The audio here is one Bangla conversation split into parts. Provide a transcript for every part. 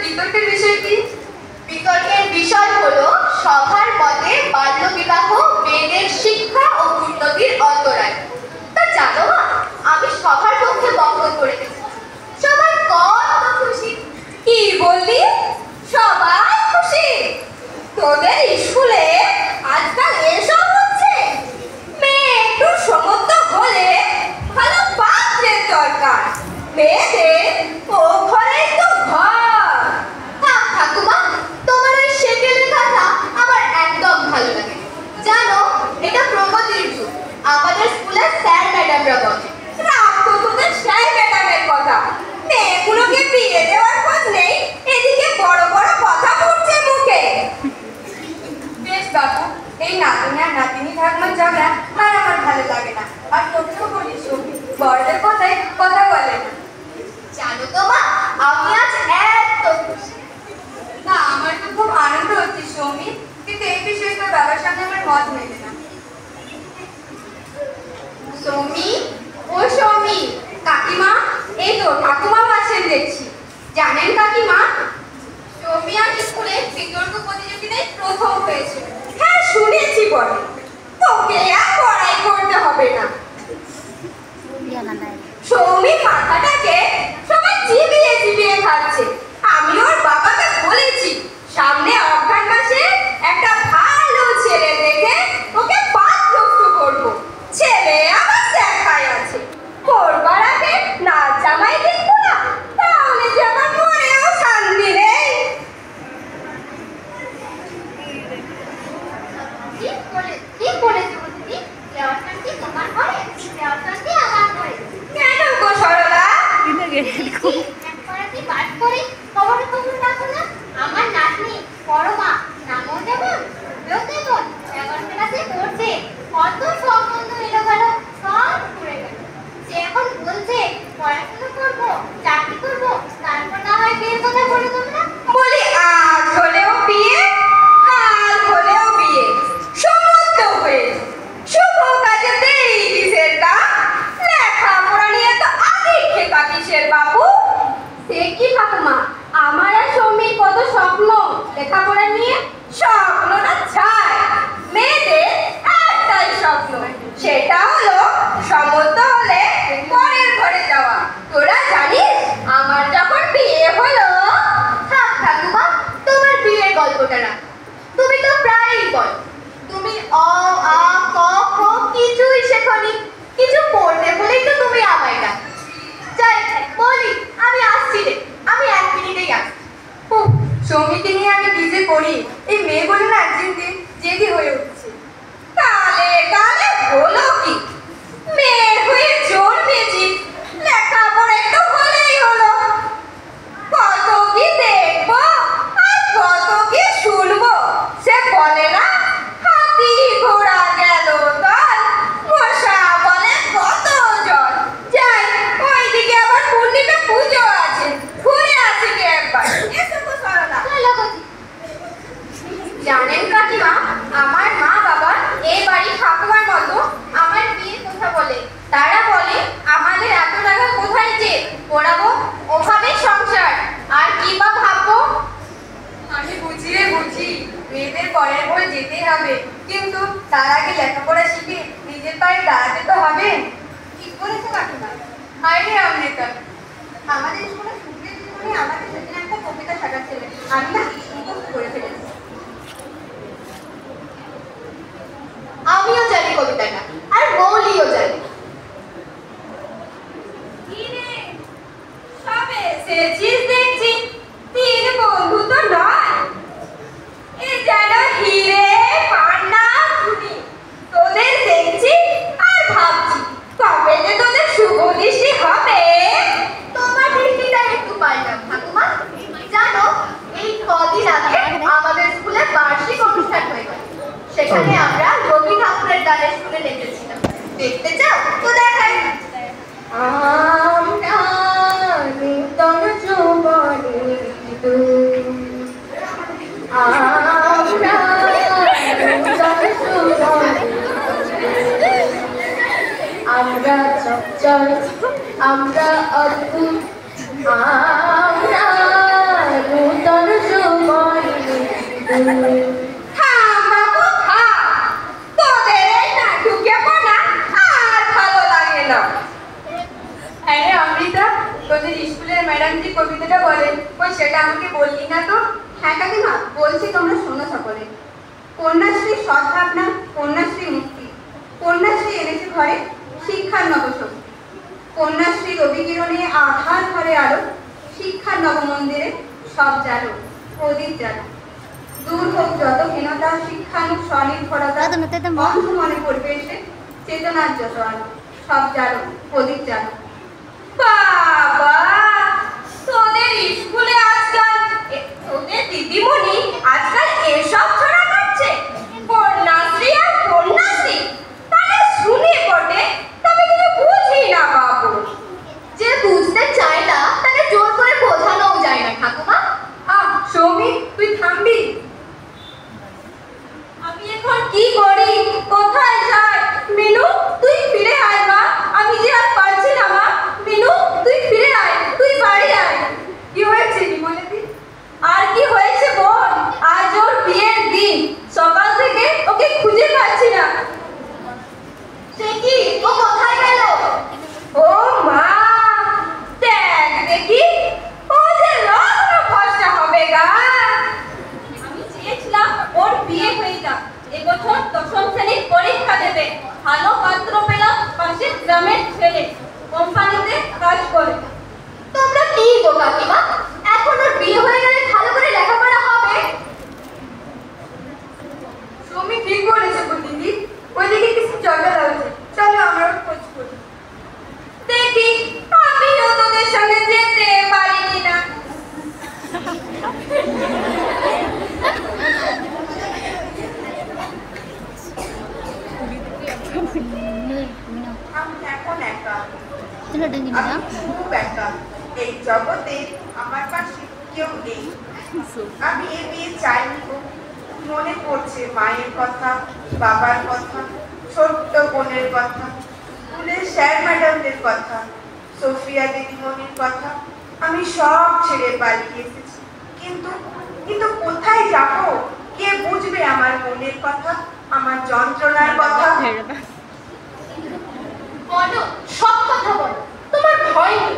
বিতর্কের বিষয় কি? বিতর্কের বিষয় হলো সভার মতে বাল্য বিবাহ মেয়েদের শিক্ষা ও উন্নতির অন্তরায়। তা জানো মা, আমি সবার পক্ষে বক্তব্য রেখেছি। সবাই কত খুশি। কি বললি? সবাই খুশি? তোদের স্কুলে আজকাল এসব হচ্ছে? মেয়ে একটু সমর্থ হলে ভালো পাত্রের দরকার। মেয়েদের ও ঘরেই তো ঘর। থাক ঠাকুমা, তোমার ওই সেকেলের কথা আমার একদম ভালো লাগে। জানো, এটা প্রগতির যুগ। আমাদের স্কুলে স্যার ম্যাডামরা বলে। রাখো তোদের স্যার ম্যাডামের কথা। মেয়েগুলোকে বিয়ে দেওয়ার খোঁজ নেই, এদিকে বড় বড় কথা ফুটছে মুখে। বেশ বাবু, এই নাতনি আর নাতিনি ঠাকুমার ঝগড়া আর আমার ভালো লাগে না। আর তোকেও বলিস, বড়দের কথায় কথা বলে না। জানো তো মা, আমি আজ এত খুশি। না, আমার তো খুব আনন্দ হচ্ছে সৌমি, কিন্তু এই বিষয়ে তোর বাবার সঙ্গে আমার মত মেলে না। সৌমি, ও সৌমি। কাকিমা, এই তো ঠাকুমা আসেন দেখছি। জানেন কাকিমা, সৌমি আজ স্কুলে বিতর্ক প্রতিযোগিতায় প্রথম হয়েছে। হ্যাঁ শুনেছি বলে। তোকে আর পড়াই করতে হবে না। সৌমির মাথাটাকে সবাই চিবিয়ে চিবিয়ে খাচ্ছে। আমি ওর বাবাকে বলেছি সামনে অঘ্রাণ মাসে একটা ভালো ছেলে দেখে ওকে পাত্রস্থ করবো। ছেলে আমার দেখাই আছে, করবার আগে না জামাই দেখবো না, তাহলে যে আমার মনেও শান্তি নেই। কি বলেছো দিদি? দেওয়াশান্তি তোমার ঘরে, দেওয়াশান্তি আমার ঘরে। কেন গো সরলা? একবার কি পাঠ করে খবর রাখো না। আমার নাতনি পরমা, নামও যেমন দেবন, 11 ক্লাসে পড়ছে। কত সম্বন্ধ এলো গেল, সব ঘুরে গেল। সে এখন বলছে পড়াশোনা করবো, চাকরি করবো, তারপর না হয় বিয়ের কথা বলে তোমরা। বলি আজ হলেও বিয়ে, কাল হলেও বিয়ে, সমস্ত হয়ে শুভ কাজে দেরি কিসের তা? লেখাপড়া নিয়ে তো আগে খেপা কিসের বাবু? সে কি ঠাকুমা, আমার আর সৌমির কত স্বপ্ন লেখাপড়া নিয়ে। স্বপ্ন না ছাই, মেয়েদের একটাই স্বপ্ন, সেটা হলো সমর্থ হলে পরের ঘরে যাওয়া। তোরা জানিস আমার যখন বিয়ে হলো। থাক ঠাকুমা, তোমার বিয়ের গল্পটা না। তুমি তো প্রায়ই বল তুমি অ আ ক খ কিছুই শেখনি। কিছু পড়তে বলেই তো তুমি আমায় ডাক। যাই বলি, আমি আসছি রে, আমি 1 মিনিটেই আসছি। সৌমিকে নিয়ে আমি কি যে করি, এই মেয়েগুলো না দিন দিন জেদি হয়ে উঠছে। কালে কালে হলো কি, মেয়ে হয়ে জন্মেছি, লেখাপড়া তো হলেই হলো। কত কি দেখবো আর কত কি শুনবো, সে বলে না হাতি ঘোড়া গেল দল, মশা বলে কত জল। যাই, ওইদিকে আবার পূর্ণিমা পুজো আছে, ঘুরে আসি কি একবার। এসো গো সরলা। জানেন কাকিমা, আমার মা বাবা এই বাড়ি ঠাকুমার মতো আমার বিয়ের কথা বলে। তারা বলে আমাদের এত টাকা কোথায় যে পড়াবো, ওভাবে সংসার আর কি বা ভাববো। আমি বুঝিয়ে বুঝি মেয়েদের পরের বই যেতেই হবে, কিন্তু তার আগে লেখাপড়া শিখে নিজের পায়ে দাঁড়াতে তো হবে। ঠিক বলেছে কাকিমা। আরে অমৃতা, আমাদের স্কুলে সুখের জীবনে আমাদের সেদিন একটা কবিতা শেখাচ্ছিল, আমি না মুখস্থ করে ফেলেছি। আমিও জানি কবিতাটা, আর মৌলিও জানি। সবে এসেছিস দেখছি, 3 বন্ধু তো নয়। এ যেন হিরে পান্না ধুনি। তোদের দেখছি আর ভাবছি কবে যে তোদের শুভ দৃষ্টি হবে। তোমার দৃষ্টিটা একটু পাল্টাও ঠাকুমা। জানো, এই কদিন আগে আমাদের স্কুলে বার্ষিক অনুষ্ঠান হয়ে গেল। সেখানে আমরা রবি ঠাকুরের গানের শুনে নেচেছিলাম। দেখতে চাও তো দেখাই। আমরা নূতন যুবক স্কুলের ম্যাডাম যে কবিতাটা বলেন ওই সেটা আমাকে বললি না তো? হ্যাঁ কাকিমা, বলছি, তোমরা শোনো সকলে। কন্যাশ্রী সদ্ভাবনা, কন্যাশ্রী মুক্তি, কন্যাশ্রী এনেছে ঘরে শিক্ষার নবশক্তি। কন্যাশ্রীর অভিকিরণে আধার ঘরে আলো, শিক্ষার নবমন্দিরে সব জালো, প্রদীপ জালো। দূর হোক যত হীনতা, শিক্ষানুক স্বনির্ভরতা, অন্ধ মনে পড়বে এসে চেতনার যত আলো, সব জালো, প্রদীপ জালো। বাবা, তোদের স্কুলে আজকাল তোদের দিদিমণি আজকাল এসব ছড়া কাটছে, কন্যাশ্রী আর কন্যাশ্রী। তাহলে শুনি বটে, তবে কিছু বুঝি না বাবু। যে বুঝতে চায় না তাকে জোর করে বোঝানোও যায় না ঠাকুমা। সৌমি, তুই থামবি? আমি এখন কি করি, কোথায় যাই? মিনু, তুই ফিরে আয় মা, আমি যে আর পারছি না মা। মিনু, তুই ফিরে আয়, তুই বাড়ি আয়। কি হয়েছে বিমলাদি? আর কি হয়েছে বল? আজ ওর বিয়ের দিন, সকাল থেকে ওকে খুঁজে পাচ্ছি না। সে কি, ও কোথায় গেল? ও মা, দেখ দেখি, ও যে রত্ন ফর্সা হবে গা। আমি চেয়েছিলাম ওর বিয়ে হয়ে যাক, এবছর 10ম শ্রেণীর পরীক্ষা দেবে। ভালো পাত্র পেলাম পাশের গ্রামের ছেলে, কোম্পানিতে কাজ করে। তোমরা কি গো কাকিমা, এখন ওর বিয়ে হয়ে গেলে ভালো করে লেখাপড়া হবে? তুমি ঠিক বলেছো গো দিদি, ওইদিকে কিছু জগা লাগছে। চলো আমরা ওর খোঁজ করি। দেখি আমিও তোদের সঙ্গে যেতে পারিনি না। আমি এখন একা, আমি খুব একা। এই জগতে আমার পাশে কেউ নেই। আমি এ বিয়ে চাইনি গো। মনে পড়ছে মায়ের কথা, বাবার কথা, ছোট্ট বোনের কথা, স্কুলের স্যার ম্যাডামদের কথা, সোফিয়া দিদিমণির কথা। আমি সব ছেড়ে পালিয়ে এসেছি, কিন্তু কিন্তু কোথায় যাব? কে বুঝবে আমার মনের কথা, আমার যন্ত্রণার কথা? বলো, সব কথা বলো। তোমার ভয় নেই?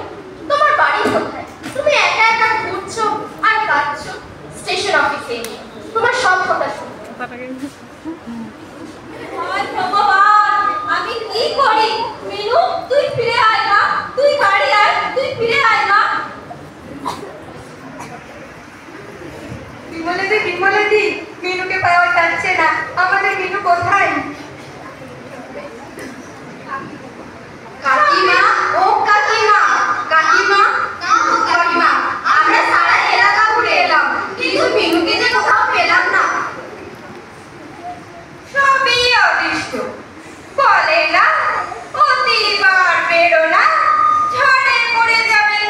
তোমার বাড়ি কোথায়? তুমি একা একা ঘুরছো আর কাঁদছো স্টেশন অফিসে নিয়ে। তোমার সব কথা শুনবো। হায় ভগবান, আমি কি করি? মিনু, তুই ফিরে আয় মা, তুই বাড়ি আয়, তুই ফিরে আয় মা। বিমলাদি, মিনুকে পাওয়া যাচ্ছে না। আমাদের মিনু কোথায়? কাকিমা, ও কাকিমা, কাকিমা, কাকিমা, আমরা সারা এলাকা ঘুরে এলাম, কিন্তু মিনুকে যে কোথাও পেলাম না। সবই অদৃষ্ট। বলে না অতিবার বেরো না, ঝড়ে পড়ে যাবে।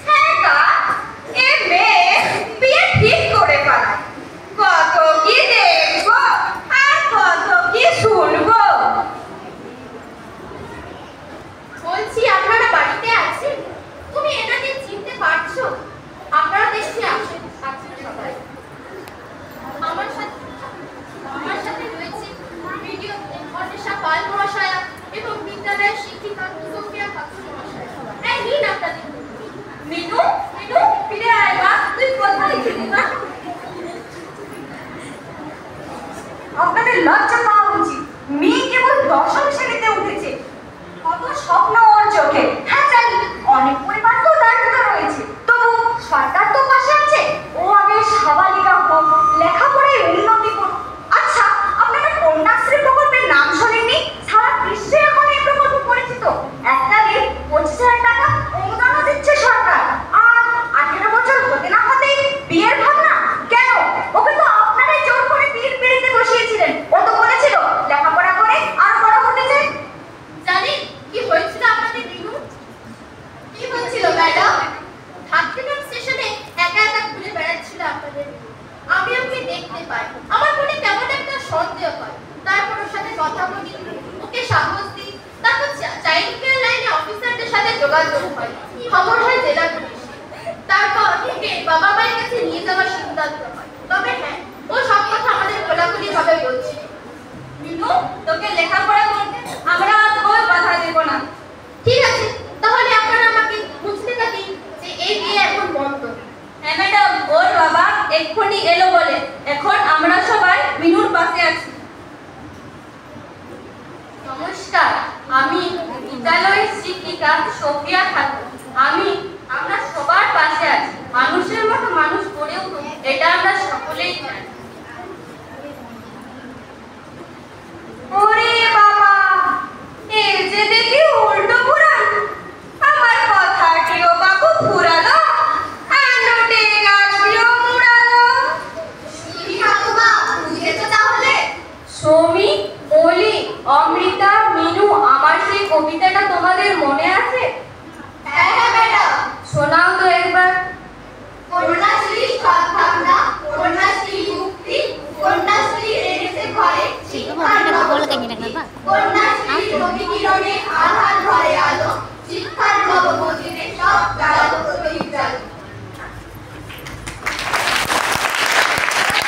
হ্যাঁ তা, এ মেয়ে বিয়ে ঠিক করে পালায়। কত কি দেখবো আর কত কি শুনবো। বলছি, আপনারা বাড়িতে আছেন? তুমি এনাকে চিনতে পারছো? আপনারা দেখছি আছেন সবাই। আমার সাথে রয়েছে ভিডিও অন্বেষা পাল মহাশয়া এবং বিদ্যালয়ের শিক্ষিকা সোফিয়া খাতুন মহাশয়া। এই নিন আপনাদের। মিনু, মিনু, ফিরে আয় মা, তুই কোথায় ছিলি মা? আপনাদের লজ্জা পাওয়া উচিত। মেয়ে কেবল 10ম শ্রেণীতে উঠেছে, কত স্বপ্ন ওর চোখে। হ্যাঁ জানি, অনেক পরিবার তো দারিদ্র রয়েছে, তবু সরকার তো পাশে আছে। ও আগে সাবালিকা হোক, লেখাপড়ায় উন্নতি করুক। আচ্ছা, আপনারা কন্যাশ্রী প্রকল্পের নাম শোনেননি? সারা বিশ্বে এখন এই প্রকল্প পরিচিত। একটা দিন 25,000 টাকা অনুদানও দিচ্ছে সরকার। আর 18 বছর হতে না হতেই বিয়ের ভাবনা কেন? ওকে তো আপনারাই জোর করে বিয়ের পিড়িতে বসিয়েছিলেন। ও তো বলেছিল লেখাপড়া করে আর বড় হতে চাই। জানেন কি হয়েছিল আপনাদের দিনু? কি হয়েছিল ম্যাডাম? ঢাকিগ্রাম স্টেশনে একা একা ঘুরে বেড়াচ্ছিল আপনাদের দিনু। আমি ওকে দেখতে পাই, আমার মনে কেমন একটা সন্দেহ হয়। তারপর ওর সাথে কথা বলি, ওকে সাহস দিই। তারপর চাইল্ড কেয়ার লাইনে অফিসারদের সাথে যোগাযোগ হয়, খবর হয় জেলা পুলিশে। তারপর থেকে বাবা মায়ের কাছে নিয়ে যাওয়ার সিদ্ধান্ত হয়। তবে হ্যাঁ, ও সব কথা আমাদের খোলাখুলি ভাবে বলছে। মিনু, তোকে লেখাপড়া করতে আমরা আর কোনো বাধা দেব না। ঠিক আছে, তাহলে আপনারা আমাকে বুঝতে দিন যে এই এক্ষুনি এলো বলে এখন আমরা সবাই মিনুর পাশে আছি। নমস্কার, আমি বিদ্যালয়ের শিক্ষিকা সোফিয়া খাতুন। আমরা সবার পাশে আছি। মানুষের মতো মানুষ গড়ে উঠুক, এটা আমরা সকলেই চাই। ওরে বাবা, এই যে দেখি উল্টো ঘুরান। আমার কথাটিও বাবু ঘুরালো, আর নোটে গাছটিও মুড়ালো। বুঝেছো তাহলে? সৌমি, মলি, অমৃতা, মিনু, আমার সেই কবিতাটা তোমাদের মনে আছে? হ্যাঁ হ্যাঁ ম্যাডাম। শোনাও তো একবার। কন্যাশ্রী সদ্ভাবনা, কন্যাশ্রী মুক্তি, কন্যাশ্রী এনেছে ঘরে শিক্ষার নবশক্তি। কন্যাশ্রী রবি কিরণে আধার ঘরে আলো, শিক্ষার নবমন্দিরে সব জ্বালালো।